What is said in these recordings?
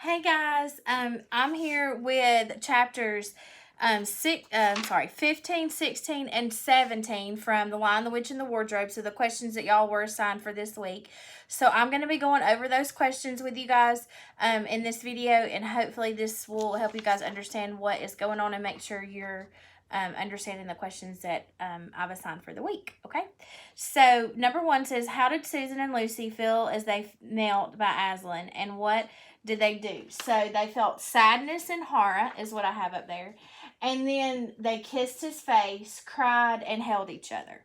Hey guys, I'm here with chapters 15, 16, and 17 from The Lion, the Witch, and the Wardrobe. So the questions that y'all were assigned for this week. So I'm going to be going over those questions with you guys in this video, and hopefully this will help you guys understand what is going on and make sure you're understanding the questions that I've assigned for the week. Okay, so number 1 says, how did Susan and Lucy feel as they knelt by Aslan, and what did they do? So they felt sadness and horror, is what I have up there. And then they kissed his face, cried, and held each other.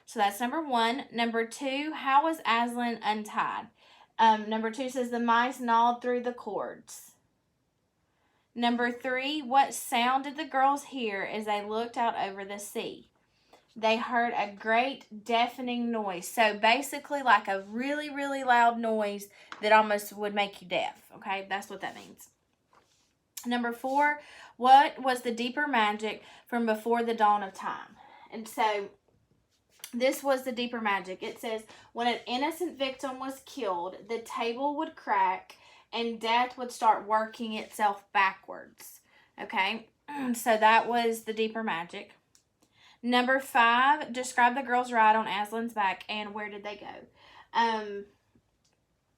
So that's number 1. Number 2, how was Aslan untied? Number 2 says the mice gnawed through the cords. Number 3, what sound did the girls hear as they looked out over the sea? They heard a great deafening noise. So basically like a really, really loud noise that almost would make you deaf. Okay, that's what that means. Number 4, what was the deeper magic from before the dawn of time? And so this was the deeper magic. It says, when an innocent victim was killed, the table would crack and death would start working itself backwards. Okay, so that was the deeper magic. Number 5, describe the girls' ride on Aslan's back and where did they go?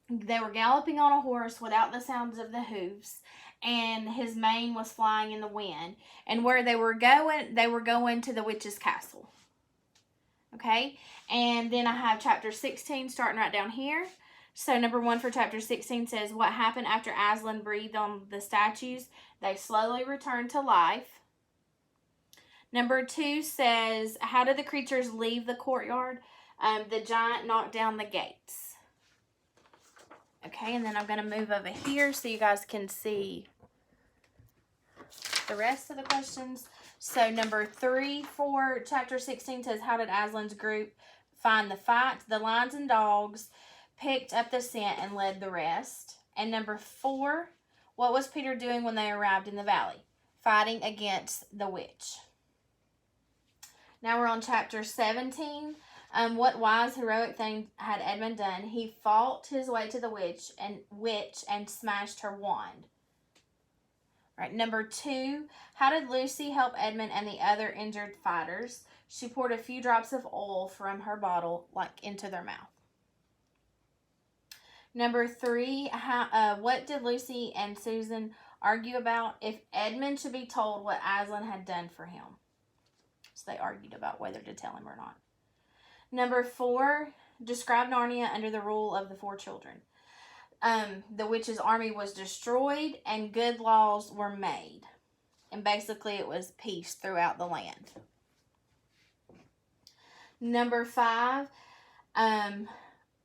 They were galloping on a horse without the sounds of the hooves, and his mane was flying in the wind. And where they were going to the witch's castle. Okay, and then I have chapter 16 starting right down here. So number 1 for chapter 16 says, what happened after Aslan breathed on the statues? They slowly returned to life. Number 2 says, how did the creatures leave the courtyard? The giant knocked down the gates. Okay, and then I'm going to move over here so you guys can see the rest of the questions. So number 3 for chapter 16 says, how did Aslan's group find the fight? The lions and dogs picked up the scent and led the rest. And number 4, what was Peter doing when they arrived in the valley? Fighting against the witch. Now we're on chapter 17. What wise, heroic thing had Edmund done? He fought his way to the witch and smashed her wand. Right. Number 2, how did Lucy help Edmund and the other injured fighters? She poured a few drops of oil from her bottle, into their mouth. Number 3, what did Lucy and Susan argue about? If Edmund should be told what Aslan had done for him. So they argued about whether to tell him or not. Number 4, describe Narnia under the rule of the 4 children. The witch's army was destroyed and good laws were made. And basically it was peace throughout the land. Number 5,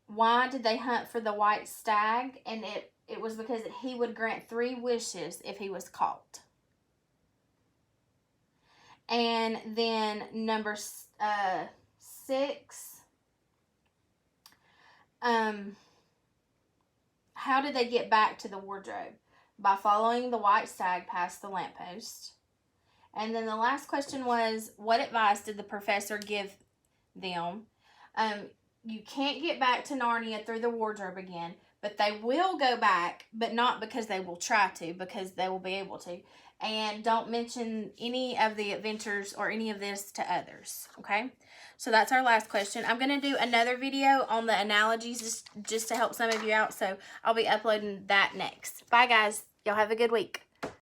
why did they hunt for the white stag? And it was because he would grant 3 wishes if he was caught. And then number 6, how did they get back to the wardrobe? By following the white stag past the lamppost. And then the last question was, what advice did the professor give them? You can't get back to Narnia through the wardrobe again, but they will go back, but not because they will try to, because they will be able to. And don't mention any of the adventures or any of this to others, okay? So that's our last question. I'm going to do another video on the analogies just to help some of you out, so I'll be uploading that next. Bye, guys. Y'all have a good week.